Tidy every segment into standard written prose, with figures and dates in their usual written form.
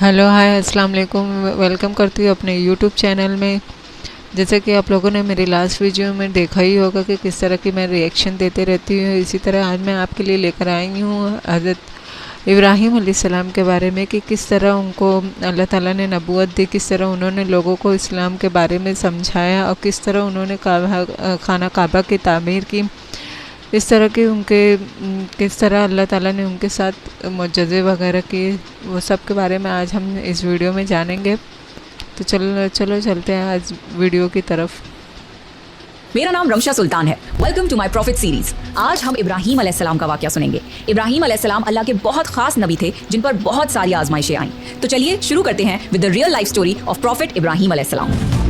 Hello hi अस्सलाम वालेकुम। Welcome करती हूँ अपने यूट्यूब चैनल में। जैसे कि आप लोगों ने मेरी लास्ट वीडियो में देखा ही होगा कि किस तरह की मैं रिएक्शन देते रहती हूँ, इसी तरह आज मैं आपके लिए लेकर आई हूँ हज़रत इब्राहीम अलैहिस्सलाम के बारे में कि किस तरह उनको अल्लाह ताला ने नबूवत दी, किस तरह उन्होंने लोगों को इस्लाम के बारे में समझाया और किस तरह उन्होंने खाना काबा की तामीर की। इस तरह के उनके किस तरह अल्लाह ताला ने उनके साथ मुअज्जिज़े वगैरह किए, वो सब के बारे में आज हम इस वीडियो में जानेंगे। तो चलो चलते हैं आज वीडियो की तरफ। मेरा नाम रमशा सुल्तान है। Welcome to my profit series. आज हम इब्राहीम अलैहिस्सलाम का वाकया सुनेंगे। इब्राहीम अलैहिस्सलाम अल्लाह के बहुत खास नबी थे जिन पर बहुत सारी आजमाइशें आईं। तो चलिए शुरू करते हैं with the real life story of profit Ibrahim अलैहिस्सलाम।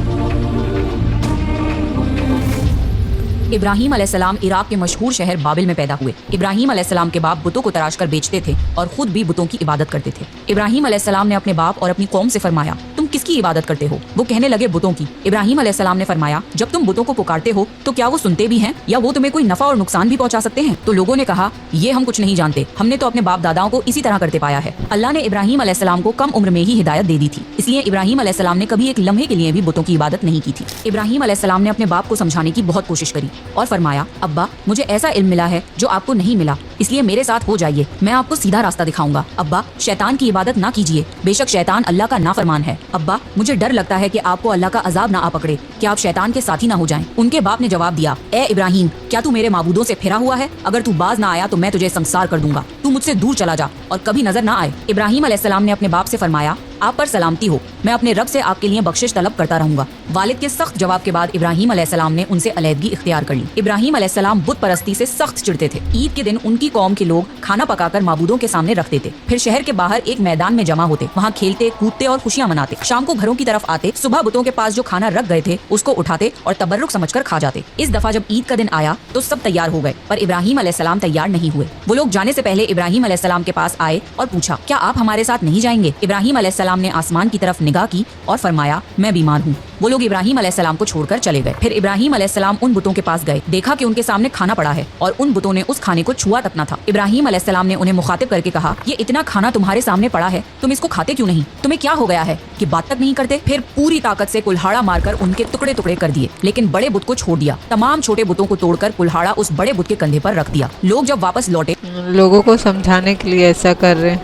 इब्राहीम अलैहिस्सलाम इराक के मशहूर शहर बाबिल में पैदा हुए। इब्राहीम अलैहिस्सलाम के बाप बुतों को तराश कर बेचते थे और खुद भी बुतों की इबादत करते थे। इब्राहीम अलैहिस्सलाम ने अपने बाप और अपनी कौम से फरमाया, तुम किसकी इबादत करते हो? वो कहने लगे, बुतों की। इब्राहीम अलैहिस्सलाम ने फरमाया, जब तुम बुतों को पुकारते हो तो क्या वो सुनते भी हैं या वो तुम्हें कोई नफा और नुकसान भी पहुंचा सकते हैं? तो लोगों ने कहा, ये हम कुछ नहीं जानते, हमने तो अपने बाप दादाओं को इसी तरह करते पाया है। अल्लाह ने इब्राहीम अलैहिस्सलाम को कम उम्र में ही हिदायत दे दी थी, इसलिए इब्राहीम अलैहिस्सलाम ने कभी एक लम्हे के लिए भी बुतों की इबादत नहीं की थी। इब्राहीम अलैहिस्सलाम ने अपने बाप को समझाने की बहुत कोशिश करी और फरमाया, अब्बा मुझे ऐसा इल्म मिला है जो आपको नहीं मिला, इसलिए मेरे साथ हो जाइए, मैं आपको सीधा रास्ता दिखाऊंगा। अब्बा शैतान की इबादत ना कीजिए, बेशक शैतान अल्लाह का नाफरमान है। अब्बा मुझे डर लगता है कि आपको अल्लाह का अजाब ना आ पकड़े, कि आप शैतान के साथी ना हो जाएं। उनके बाप ने जवाब दिया, ए इब्राहीम, क्या तू मेरे माबूदों से फिरा हुआ है? अगर तू बाज ना आया तो मैं तुझे संसार कर दूंगा, तू मुझसे दूर चला जा और कभी नजर ना आए। इब्राहीम अलैहिस्सलाम ने अपने बाप से फरमाया, आप पर सलामती हो, मैं अपने रब से आपके लिए बख्शिश तलब करता रहूंगा। वालिद के सख्त जवाब के बाद इब्राहीम अलैहिस्सलाम ने उनसे अलहदगी इख्तियार कर ली। इब्राहीम अलैहिस्सलाम बुत परस्ती से सख्त चिढ़ते थे। ईद के दिन उनकी कौम के लोग खाना पकाकर माबूदों के सामने रखते थे, फिर शहर के बाहर एक मैदान में जमा होते, वहाँ खेलते कूदते और खुशियाँ मनाते। शाम को घरों की तरफ आते, सुबह बुतों के पास जो खाना रख गए थे उसको उठाते और तबर्रुक समझकर खा जाते। इस दफा जब ईद का दिन आया तो सब तैयार हो गए, पर इब्राहीम अलैहिस्सलाम तैयार नहीं हुए। वो लोग जाने से पहले इब्राहीम अलैहिस्सलाम के पास आए और पूछा, क्या आप हमारे साथ नहीं जाएंगे? इब्राहीम अलैहिस्सलाम ने आसमान की तरफ निगाह की और फरमाया, मैं बीमार हूँ। वो लोग इब्राहीम अलैहिस्सलाम को छोड़कर चले गए। फिर इब्राहीम अलैहिस्सलाम उन बुतों के पास गए, देखा कि उनके सामने खाना पड़ा है और उन बुतों ने उस खाने को छुआ तक न था। इब्राहीम अलैहिस्सलाम ने उन्हें मुखातिब करके कहा, ये इतना खाना तुम्हारे सामने पड़ा है, तुम इसको खाते क्यों नहीं? तुम्हें क्या हो गया है कि बात तक नहीं करते? फिर पूरी ताकत से कुल्हाड़ा मारकर उनके टुकड़े टुकड़े कर दिए, लेकिन बड़े बुत को छोड़ दिया। तमाम छोटे बुतों को तोड़कर कुल्हाड़ा उस बड़े बुत के कंधे पर रख दिया। लोग जब वापस लौटे, लोगों को समझाने के लिए ऐसा कर रहे हैं।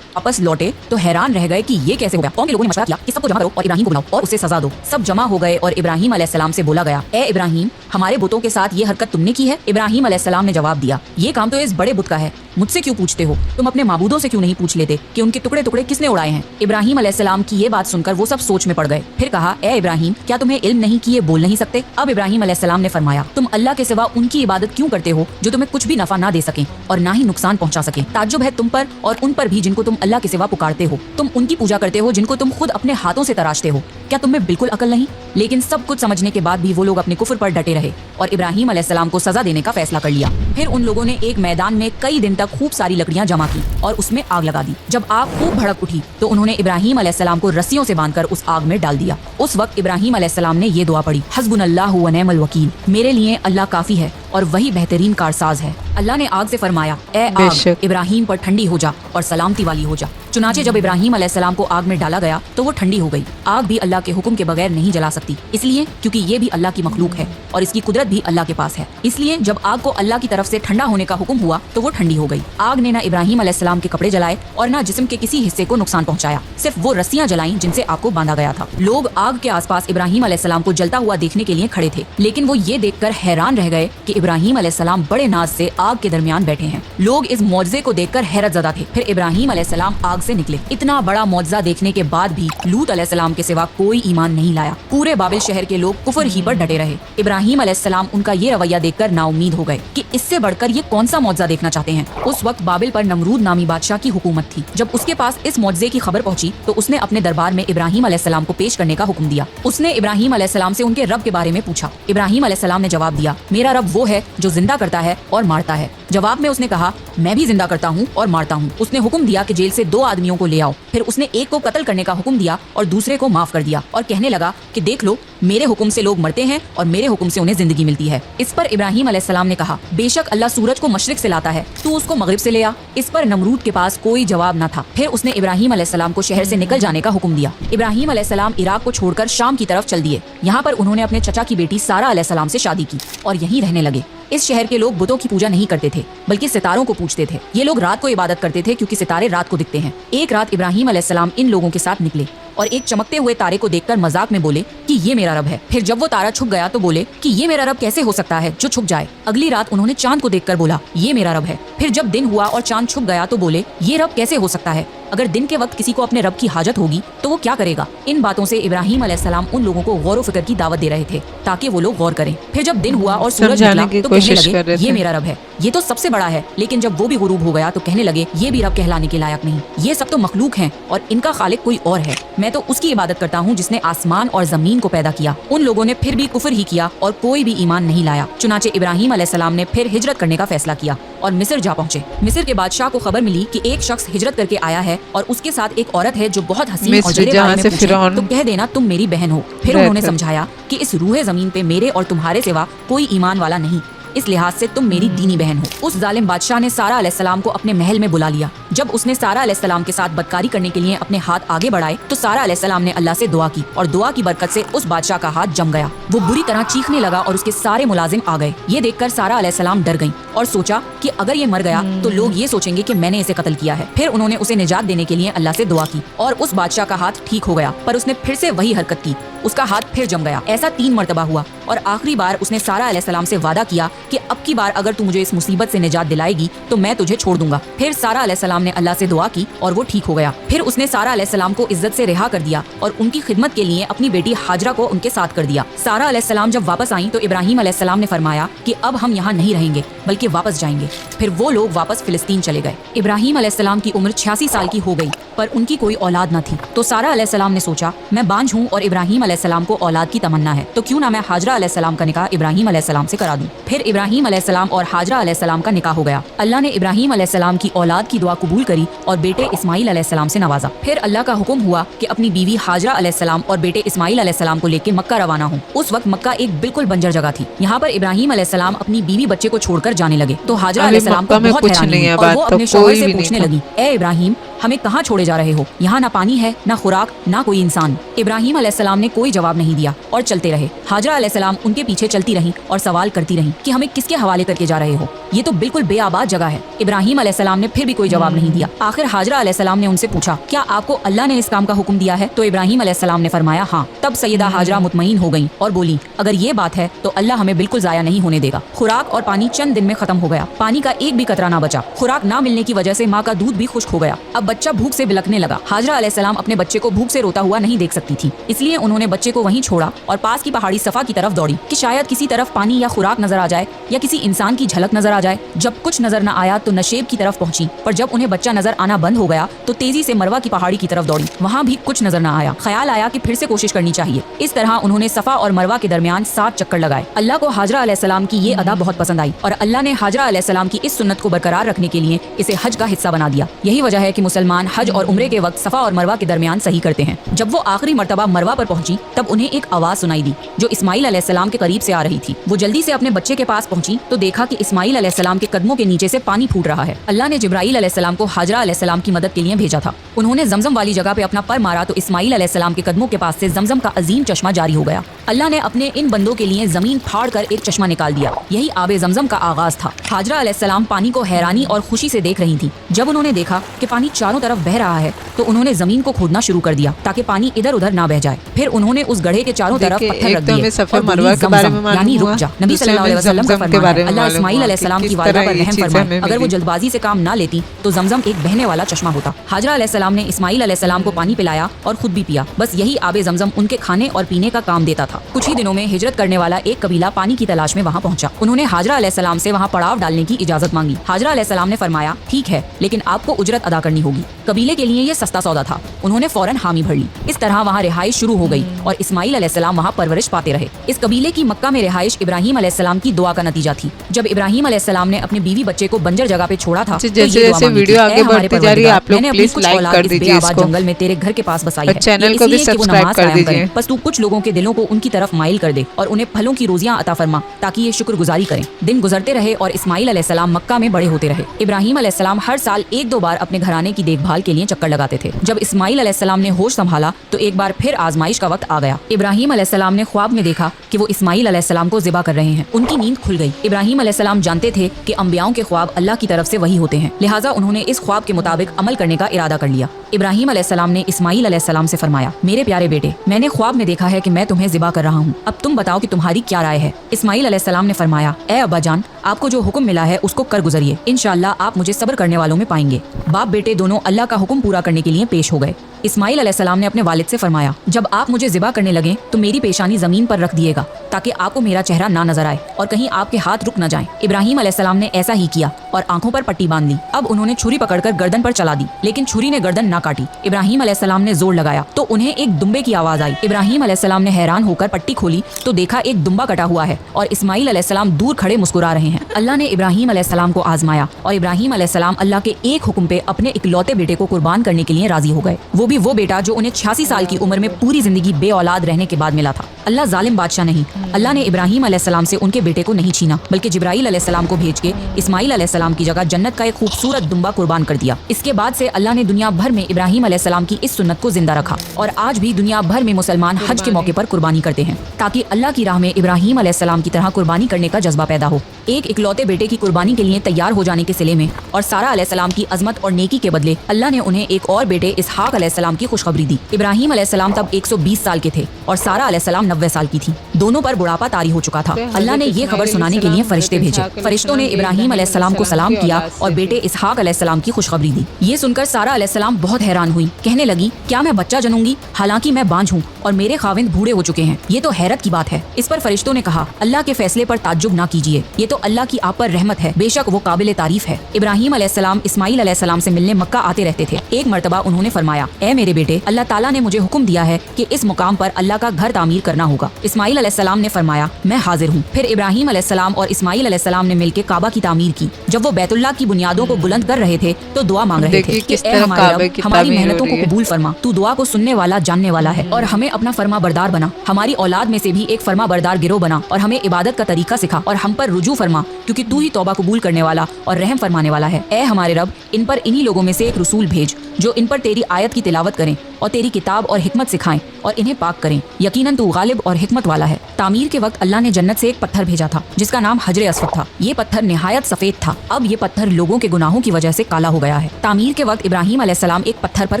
वापस लौटे तो हैरान रह गए कि ये कैसे हो गया। कौम के लोगों ने मशवरा किया कि सबको जमा करो और इब्राहीम को बुलाओ और उसे सजा दो। सब जमा हो गए और इब्राहीम अलैहिस्सलाम से बोला गया, ए इब्राहीम, हमारे बुतों के साथ ये हरकत तुमने की है? इब्राहीम अलैहिस्सलाम ने जवाब दिया, ये काम तो इस बड़े बुत का है, मुझसे क्यों पूछते हो? तुम अपने माबूदों से क्यों नहीं पूछ लेते कि उनके टुकड़े टुकड़े किसने उड़ाए हैं? इब्राहीम अलैहिस्सलाम की ये बात सुनकर वो सब सोच में पड़ गए। फिर कहा, ए इब्राहीम, क्या तुम्हें इल्म नहीं कि ये बोल नहीं सकते? अब इब्राहीम अलैहिस्सलाम ने फरमाया, तुम अल्लाह के सिवा उनकी इबादत क्यों करते हो जो तुम्हें कुछ भी नफा ना दे सके और ना ही नुकसान पहुंचा सके? ताज्जुब है तुम पर और उन पर भी जिनको तुम अल्लाह के सिवा पुकारते हो। तुम उनकी पूजा करते हो जिनको तुम खुद अपने हाथों से तराशते हो। क्या तुम में बिल्कुल अकल नहीं? लेकिन सब कुछ समझने के बाद भी वो लोग अपने कुफ्र पर डटे रहे और इब्राहीम अलैहिस्सलाम को सजा देने का फैसला कर लिया। फिर उन लोगों ने एक मैदान में कई दिन तक खूब सारी लकड़ियां जमा की और उसमें आग लगा दी। जब आग खूब भड़क उठी तो उन्होंने इब्राहीम अलैहिस्सलाम को रस्सियों से बांधकर उस आग में डाल दिया। उस वक्त इब्राहीम अलैहिस्सलाम ने ये दुआ पढ़ी, हस्बुनल्लाहु व निअमल वकील, मेरे लिए अल्लाह काफी है और वही बेहतरीन कारसाज है। अल्लाह ने आग से फरमाया, ए आग, इब्राहीम पर ठंडी हो जा और सलामती वाली हो जा। चुनाचे जब इब्राहीम अलैहिस्सलाम को आग में डाला गया तो वो ठंडी हो गई। आग भी अल्लाह के हुक्म के बगैर नहीं जला सकती, इसलिए क्योंकि ये भी अल्लाह की मखलूक है और इसकी कुदरत भी अल्लाह के पास है। इसलिए जब आग को अल्लाह की तरफ से ठंडा होने का हुक्म हुआ तो वो ठंडी हो गई। आग ने ना इब्राहीम अलैहिस्सलाम के कपड़े जलाए और ना जिस्म के किसी हिस्से को नुकसान पहुंचाया, सिर्फ वो रस्सियां जलाईं जिनसे आग को बांधा गया था। लोग आग के आसपास इब्राहीम अलैहिस्सलाम को जलता हुआ देखने के लिए खड़े थे, लेकिन वो ये देखकर हैरान रह गए कि इब्राहीम अलैहिस्सलाम बड़े नाज से आग के दरमियान बैठे हैं। लोग इस मौजज़े को देखकर हैरत ज़दा थे। फिर इब्राहीम अलैहिस्सलाम आग से निकले। इतना बड़ा मौजज़ा देखने के बाद भी लूत अलैहिस्सलाम के सिवा कोई ईमान नहीं लाया। पूरे बाबिल शहर के लोग कुफर ही पर डटे रहे। इब्राहीम अलैहिस्सलाम उनका ये रवैया देखकर नाउमीद हो गए कि इससे बढ़कर ये कौन सा मौजज़ा देखना चाहते हैं। उस वक्त बाबिल पर नमरूद नामी बादशाह की हुकूमत थी। जब उसके पास इस मौजज़े की खबर पहुंची तो उसने अपने दरबार में इब्राहीम अलैहिस्सलाम को पेश करने का हुक्म दिया। उसने इब्राहीम अलैहिस्सलाम से उनके रब के बारे में पूछा। इब्राहीम अलैहिस्सलाम ने जवाब दिया, मेरा रब वो है जो जिंदा करता है और मारता है, जवाब में उसने कहा, मैं भी जिंदा करता हूँ और मारता हूँ। उसने हुक्म दिया कि जेल से 2 आदमियों को ले आओ। फिर उसने एक को कत्ल करने का हुक्म दिया और दूसरे को माफ कर दिया और कहने लगा कि देख लो, मेरे हुक्म से लोग मरते हैं और मेरे हुक्म से उन्हें जिंदगी मिलती है। इस पर इब्राहिम अलैहिस्सलाम ने कहा, बेशक अल्लाह सूरज को मशरिक से लाता है, तू उसको मगरिब से ले आ। इस पर नमरूद के पास कोई जवाब न था। फिर उसने इब्राहिम अलैहिस्सलाम को शहर से निकल जाने का हुक्म दिया। इब्राहिम अलैहिस्सलाम इराक को छोड़कर शाम की तरफ चल दिए। यहाँ पर उन्होंने अपने चचा की बेटी सारा अलैहिस्सलाम से शादी की और यहीं रहने लगे। इस शहर के लोग बुतों की पूजा नहीं करते थे, बल्कि सितारों को पूजते थे। ये लोग रात को इबादत करते थे क्योंकि सितारे रात को दिखते हैं। एक रात इब्राहिम अलैहिस्सलाम इन लोगों के साथ निकले और एक चमकते हुए तारे को देखकर मजाक में बोले कि ये मेरा रब है। फिर जब वो तारा छुप गया तो बोले कि ये मेरा रब कैसे हो सकता है जो छुप जाए। अगली रात उन्होंने चांद को देखकर बोला, ये मेरा रब है। फिर जब दिन हुआ और चांद छुप गया तो बोले, ये रब कैसे हो सकता है। अगर दिन के वक्त किसी को अपने रब की हाजत होगी तो वो क्या करेगा। इन बातों से इब्राहिम अलैहिस्सलाम उन लोगों को गौर व फिक्र की दावत दे रहे थे ताकि वो लोग गौर करें। फिर जब दिन हुआ और सूरज निकला तो कहने लगे, ये मेरा रब है, ये तो सबसे बड़ा है। लेकिन जब वो भी गुरूब हो गया तो कहने लगे, ये भी रब कहलाने के लायक नहीं, ये सब तो मखलूक हैं और इनका खालिक कोई और है। मैं तो उसकी इबादत करता हूँ जिसने आसमान और जमीन को पैदा किया। उन लोगों ने फिर भी कुफर ही किया और कोई भी ईमान नहीं लाया। चुनाचे इब्राहिम अलैहिस्सलाम ने फिर हिजरत करने का फैसला किया और मिस्र जा पहुँचे। मिस्र के बादशाह को खबर मिली कि एक शख्स हिजरत करके आया है और उसके साथ एक औरत है जो बहुत हसीन और जरे बारे में पूछे, तो कह देना तुम मेरी बहन हो। फिर उन्होंने समझाया कि इस रूहे जमीन पे मेरे और तुम्हारे सिवा कोई ईमान वाला नहीं, इस लिहाज से तुम मेरी दीनी बहन हो। उस जालिम बादशाह ने सारा अलैहिस्सलाम को अपने महल में बुला लिया। जब उसने सारा अलैहिस्सलाम के साथ बदकारी करने के लिए अपने हाथ आगे बढ़ाए तो सारा अलैहिस्सलाम ने अल्लाह से दुआ की और दुआ की बरकत से उस बादशाह का हाथ जम गया। वो बुरी तरह चीखने लगा और उसके सारे मुलाजिम आ गए। ये देखकर सारा अलैहिस्सलाम डर गईं और सोचा कि अगर ये मर गया तो लोग ये सोचेंगे कि मैंने इसे कत्ल किया है। फिर उन्होंने उसे निजात देने के लिए अल्लाह से दुआ की और उस बादशाह का हाथ ठीक हो गया, पर उसने फिर से वही हरकत की, उसका हाथ फिर जम गया। ऐसा 3 मरतबा हुआ और आखिरी बार उसने सारा अलैहिस्सलाम से वादा किया कि अब की बार अगर तू मुझे इस मुसीबत से निजात दिलाएगी तो मैं तुझे छोड़ दूंगा। फिर सारा अलैहिस्सलाम ने अल्लाह से दुआ की और वो ठीक हो गया। फिर उसने सारा अलैहिस्सलाम को इज्जत से रिहा कर दिया और उनकी खिदमत के लिए अपनी बेटी हाजरा को उनके साथ कर दिया। सारा अलैहिस्सलाम जब वापस आई तो इब्राहिम अलैहिस्सलाम ने फरमाया कि अब हम यहाँ नहीं रहेंगे बल्कि वापस जाएंगे। फिर वो लोग वापस फिलिस्तीन चले गए। इब्राहिम अलैहिस्सलाम की उम्र 86 साल की हो गई, पर उनकी कोई औलाद न थी। तो सारा अलैहिस्सलाम ने सोचा, मैं बांझ हूँ और इब्राहिम अलैहिस्सलाम को औलाद की तमन्ना है, तो क्यों ना मैं हाजरा अलैहिस्सलाम का निकाह इब्राहिम अलैहिस्सलाम से करा दूं। फिर इब्राहिम अलैहिस्सलाम और हाजरा अलैहिस्सलाम का निकाह हो गया। अल्लाह ने इब्राहिम अलैहिस्सलाम की औलाद की दुआ कबूल करी और बेटे इस्माइल अलैहिस्सलाम से नवाजा। फिर अल्लाह का हुक्म हुआ कि अपनी बीवी हाजरा अलैहिस्सलाम और बेटे इस्माइल अलैहिस्सलाम को लेकर मक्का रवाना हो। उस वक्त मक्का एक बिल्कुल बंजर जगह थी। यहाँ पर इब्राहिम अलैहिस्सलाम अपनी बीवी बच्चे को छोड़कर जाने लगे तो हाजरा अलैहिस्सलाम को बहुत हैरानी हुई और वो अपने शौहर से पूछने लगी, ए इब्राहिम, हमें कहाँ छोड़े जा रहे हो? यहाँ ना पानी है, ना खुराक, ना कोई इंसान। इब्राहिम अलैहिस्सलाम ने कोई जवाब नहीं दिया और चलते रहे। हाजरा अलैहिस्सलाम उनके पीछे चलती रहीं और सवाल करती रहीं कि हमें किसके हवाले करके जा रहे हो, ये तो बिल्कुल बेआबाद जगह है। इब्राहिम अलैहिस्सलाम ने फिर भी कोई जवाब नहीं दिया। आखिर हाजरा अलैहिस्सलाम ने उनसे पूछा, क्या आपको अल्लाह ने इस काम का हुक्म दिया है? तो इब्राहिम अलैहिस्सलाम ने फरमाया, हाँ। तब सैयदा हाजरा मुतमईन हो गईं और बोली, अगर ये बात है तो अल्लाह हमें बिल्कुल जाया नहीं होने देगा। खुराक और पानी चंद दिन में खत्म हो गया। पानी का एक भी कतरा ना बचा। खुराक ना मिलने की वजह से माँ का दूध भी खुश्क हो गया। अब बच्चा भूख से बिलखने लगा। हाजरा अलैहिस्सलाम अपने बच्चे को भूख से रोता हुआ नहीं देख सकती थी, इसलिए उन्होंने बच्चे को वहीं छोड़ा और पास की पहाड़ी सफा की तरफ दौड़ी कि शायद किसी तरफ पानी या खुराक नजर आ जाए या किसी इंसान की झलक नजर आ जाए। जब कुछ नजर न आया तो नशेब की तरफ पहुंची, पर जब उन्हें बच्चा नजर आना बंद हो गया तो तेजी से मरवा की पहाड़ी की तरफ दौड़ी। वहाँ भी कुछ नजर न आया। ख्याल आया कि फिर से कोशिश करनी चाहिए। इस तरह उन्होंने सफा और मरवा के दरमियान 7 चक्कर लगाए। अल्लाह को हाजरा अलैहिस्सलाम की ये अदा बहुत पसंद आई और अल्लाह ने हाजरा अलैहिस्सलाम की इस सुन्नत को बरकरार रखने के लिए इसे हज का हिस्सा बना दिया। यही वजह है कि मुसलमान हज और उम्रे के वक्त सफा और मरवा के दरमियान सही करते हैं। जब वो आखिरी मर्तबा मरवा पर पहुंची तब उन्हें एक आवाज सुनाई दी जो इस्माइल अलैहिस्सलाम के करीब से आ रही थी। वो जल्दी से अपने बच्चे के पास पहुंची तो देखा कि इस्माइल अलैहिस्सलाम के कदमों के नीचे से पानी फूट रहा है। अल्लाह ने जिब्राइल अलैहिस्सलाम को हाजरा अलैहिस्सलाम की मदद के लिए भेजा था। उन्होंने जमजम वाली जगह पे अपना पर मारा तो इस्माइल अलैहिस्सलाम के कदमों के पास से जमजम का अजीम चश्मा जारी हो गया। अल्लाह ने अपने इन बंदों के लिए जमीन फाड़ कर एक चश्मा निकाल दिया। यही आबे जमजम का आगाज था। हाजरा अलैहिस्सलाम पानी को हैरानी और खुशी से देख रही थी। जब उन्होंने देखा कि पानी चारों तरफ बह रहा है तो उन्होंने जमीन को खोदना शुरू कर दिया ताकि पानी इधर उधर ना बह जाए। फिर उन्होंने उस गड्ढे के चारों तरफ पत्थर रख दिए और बोली, ज़मज़म यानी रुक जा। नबी सल्लल्लाहु अलैहि वसल्लम का फरमान है, अल्लाह इस्माइल अलैहिस्सलाम की वालिदा पर रहम फरमाए, अगर वो जल्दबाजी से काम ना लेती तो जमजम एक बहने वाला चश्मा होता। हाजरा अलैहिस्सलाम ने इस्माइल अलैहिस्सलाम को पानी पिलाया और खुद भी पिया। बस यही आबे जमजम उनके खाने और पीने का काम देता था। कुछ ही दिनों में हिजरत करने वाला एक कबीला पानी की तलाश में वहाँ पहुंचा। उन्होंने हाजरा अलैहिस्सलाम से वहाँ पड़ाव डालने की इजाजत मांगी। हाजरा अलैहिस्सलाम ने फरमाया, ठीक है, लेकिन आपको उजरत अदा करनी होगी। होगी। कबीले के लिए ये सस्ता सौदा था, उन्होंने फौरन हामी भर ली। इस तरह वहाँ रिहाइश शुरू हो गई और इस्माइल अलैहिस्सलाम वहाँ परवरिश पाते रहे। इस कबीले की मक्का में रिहाइश इब्राहिम अलैहिस्सलाम की दुआ का नतीजा थी। जब इब्राहिम अलैहिस्सलाम ने अपने बीवी बच्चे को बंजर जगह पे छोड़ा था, जैसे जैसे वीडियो आगे बढ़ती जा रही है, आप लोग प्लीज लाइक कर दीजिए इसको, जंगल में तेरे घर के पास बसाई है, चैनल को भी सब्सक्राइब कर दीजिए। बस तू कुछ लोगों के दिलों को उनकी तरफ माइल कर दे और उन्हें फलों की रोजियां अता फरमा ताकि ये शुक्रगुजारी करें। दिन गुजरते रहे और इस्माइल अलैहिस्सलाम मक्का में बड़े होते रहे। इब्राहिम अलैहिस्सलाम हर साल 1-2 बार अपने घराने की देखभाल के लिए चक्कर लगाते थे। जब इस्माइल अलैहिस्सलाम ने होश संभाला तो एक बार फिर आजमाइश का वक्त आ गया। इब्राहिम अलैहिस्सलाम ने ख्वाब में देखा कि वो इस्माइल अलैहिस्सलाम को ज़िबा कर रहे हैं। उनकी नींद खुल गई। इब्राहिम अलैहिस्सलाम जानते थे कि अंबियाओं के ख्वाब अल्लाह की तरफ से वही होते हैं, लिहाजा उन्होंने इस ख्वाब के मुताबिक अमल करने का इरादा कर लिया। इब्राहिम अलैहिस्सलाम ने इस्माइल अलैहिस्सलाम से फरमाया, मेरे प्यारे बेटे, मैंने ख्वाब में देखा है कि मैं तुम्हें ज़िबा कर रहा हूँ, अब तुम बताओ कि तुम्हारी क्या राय है। इस्माइल अलैहिस्सलाम ने फरमाया, ए अब्बा जान, आपको जो हुक्म मिला है उसको कर गुजरिए, इंशाअल्लाह आप मुझे सब्र करने वालों में पाएंगे। बाप बेटे दोनों अल्लाह का हुक्म पूरा करने के लिए पेश हो गए। इस्माइल अलैहिस्सलाम ने अपने वालिद से फरमाया, जब आप मुझे ज़िबा करने लगे तो मेरी पेशानी जमीन पर रख दिएगा ताकि आपको मेरा चेहरा ना नजर आए और कहीं आपके हाथ रुक न जाएं। इब्राहिम अलैहिस्सलाम ने ऐसा ही किया और आंखों पर पट्टी बांध ली। अब उन्होंने छुरी पकड़कर गर्दन पर चला दी, लेकिन छुरी ने गर्दन ना काटी। इब्राहिम अलैहिस्सलाम ने जोर लगाया तो उन्हें एक दुम्बे की आवाज आई। इब्राहिम अलैहिस्सलाम ने हैरान होकर पट्टी खोली तो देखा एक दुम्बा कटा हुआ है और इस्माइल अलैहिस्सलाम दूर खड़े मुस्कुरा रहे हैं। अल्लाह ने इब्राहिम अलैहिस्सलाम को आजमाया और इब्राहिम अलैहिस्सलाम अल्लाह के एक हुक्म पे अपने इकलौते बेटे को कुर्बान करने के लिए राजी हो गए। वो भी वो बेटा जो उन्हें 86 साल की उम्र में पूरी जिंदगी बे औलाद रहने के बाद मिला था। अल्लाह जालिम बादशाह नहीं। अल्लाह ने इब्राहिम अलैहिस्सलाम से उनके बेटे को नहीं छीना, बल्कि जिब्राइल अलैहिस्सलाम को भेज के इस्माइल अलैहिस्सलाम की जगह जन्नत का एक खूबसूरत दुम्बा कुर्बान कर दिया। इसके बाद से अल्लाह ने दुनिया भर में इब्राहिम अलैहिस्सलाम की इस सुन्नत को जिंदा रखा और आज भी दुनिया भर में मुसलमान हज के मौके पर कुर्बानी करते हैं ताकि अल्लाह की राह में इब्राहिम अलैहिस्सलाम की तरह कुर्बानी करने का जज्बा पैदा हो। एक इकलौते बेटे की कुर्बानी के लिए तैयार हो जाने के सिले में और सारा अलैहिस्सलाम की अजमत और नेकी के बदले अल्लाह ने उन्हें एक और बेटे इसहाक अलैहिस्सलाम की खुशखबरी दी। इब्राहिम अलैहिस्सलाम तब 120 साल के थे और सारा अलैहिस्सलाम 90 साल की थी। दोनों पर बुढ़ापा तारी हो चुका था। अल्लाह ने ये खबर सुनाने के लिए फरिश्ते भेजे। फरिश्तों ने इब्राहिम अलैहिस्सलाम को सलाम किया और बेटे इसहाक अलैहिस्सलाम की खुशखबरी दी। ये सुनकर सारा अलैहिस्सलाम बहुत हैरान हुई, कहने लगी, क्या मैं बच्चा जनूंगी, हालांकि मैं बांझ हूँ और मेरे खाविंद बूढ़े हो चुके हैं, ये तो हैरत की बात है। इस पर फरिश्तों ने कहा, अल्लाह के फैसले पर ताज्जुब ना कीजिए, ये तो अल्लाह की आप पर रहमत है, बेशक वो काबिल तारीफ है। इब्राहिम अलैहिस्सलाम इस्माइल अलैहिस्सलाम से मिलने मक्का आते रहते थे। एक मर्तबा उन्होंने फरमाया, ए मेरे बेटे, अल्लाह ताला ने मुझे हुक्म दिया है कि इस मुकाम पर अल्लाह का घर तामीर करना होगा। इस्माइल अलैहिस्सलाम ने फरमाया, मैं हाजिर हूँ। फिर इब्राहिम अलैहिस्सलाम और इस्माइल अलैहिस्सलाम ने मिलकर काबा की तामीर की। जब वो बैतुल्लाह की बुनियादों को बुलंद कर रहे थे तो दुआ मांग रहे थे कि ए हमारे रब, हमारी मेहनतों को कबूल फरमा, तू दुआ को सुनने वाला जानने वाला है और हमें अपना फरमा बरदार बना। हमारी औलाद में से भी एक फरमा बरदार गिरोह बना और हमें इबादत का तरीका सिखा और हम पर रुजू फरमा, क्योंकि तू ही तौबा कबूल करने वाला और रहम फरमाने वाला है। ए हमारे रब, इन पर इन्हीं लोगों में से एक रसूल भेज जो इन पर तेरी आयत की तिलावत करें और तेरी किताब और हिकमत सिखाएं और इन्हें पाक करें। यकीनन तू गालिब और हिकमत वाला है। तामीर के वक्त अल्लाह ने जन्नत से एक पत्थर भेजा था जिसका नाम हजरे अस्वद था। ये पत्थर निहायत सफेद था। अब ये पत्थर लोगों के गुनाहों की वजह से काला हो गया है। तामीर के वक्त इब्राहिम अलैहिस्सलाम एक पत्थर पर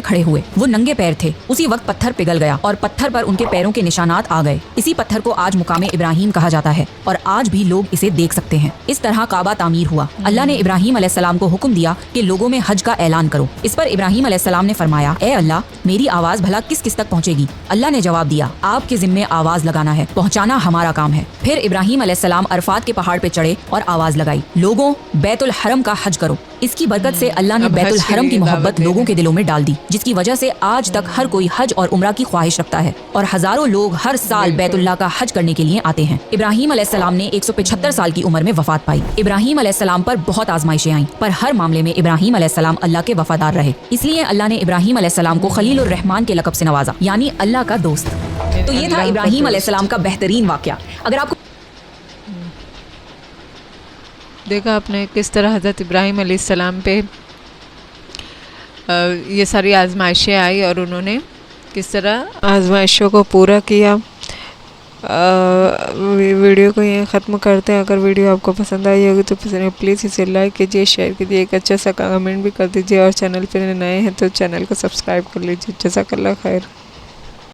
खड़े हुए। वो नंगे पैर थे। उसी वक्त पत्थर पिघल गया और पत्थर पर उनके पैरों के निशानात आ गए। इसी पत्थर को आज मुकामे इब्राहिम कहा जाता है और आज भी लोग इसे देख सकते हैं। इस तरह काबा तामीर हुआ। अल्लाह ने इब्राहिम अलैहिस्सलाम को हुक्म दिया कि लोगों में हज का ऐलान करो। इस पर इब्राहिम अलैहिस्सलाम ने फरमाया, ए अल्लाह, मेरी आवाज भला किस किस तक पहुँचेगी? अल्लाह ने जवाब दिया, आपके जिम्मे आवाज लगाना है, पहुँचाना हमारा काम है। फिर इब्राहिम अलैहिस्सलाम अरफात के पहाड़ पे चढ़े और आवाज लगाई, लोगों, बैतुल हरम का हज करो। इसकी बरकत से अल्लाह ने बैतुल हरम की मोहब्बत लोगों के दिलों में डाल दी, जिसकी वजह से आज तक हर कोई हज और उम्रा की ख्वाहिश रखता है और हजारों लोग हर साल बैतुल्लाह का हज करने के लिए आते हैं। इब्राहिम अलैहिस्सलाम ने 175 साल की उम्र में वफात पाई। इब्राहिम अलैहिस्सलाम पर बहुत आजमाइशें आईं, पर हर मामले में इब्राहिम अलैहिस्सलाम अल्लाह के वफादार रहे। इसलिए अल्लाह ने इब्राहिम अलैहिस्सलाम को खलीलुर रहमान के लक़ब से नवाजा, यानी अल्लाह का दोस्त। तो ये था इब्राहिम अलैहिस्सलाम का बेहतरीन वाक़या। अगर आपको देखा आपने किस तरह हज़रत इब्राहिम अलैहिस्सलाम पे ये सारी आजमाइशें आई और उन्होंने किस तरह आजमाइशों को पूरा किया। वीडियो को यहीं ख़त्म करते हैं। अगर वीडियो आपको पसंद आई होगी तो प्लीज़ इसे लाइक कीजिए, शेयर कीजिए, एक अच्छा सा कमेंट भी कर दीजिए और चैनल पर नए हैं तो चैनल को सब्सक्राइब कर लीजिए। जज़ाकल्लाह खैर।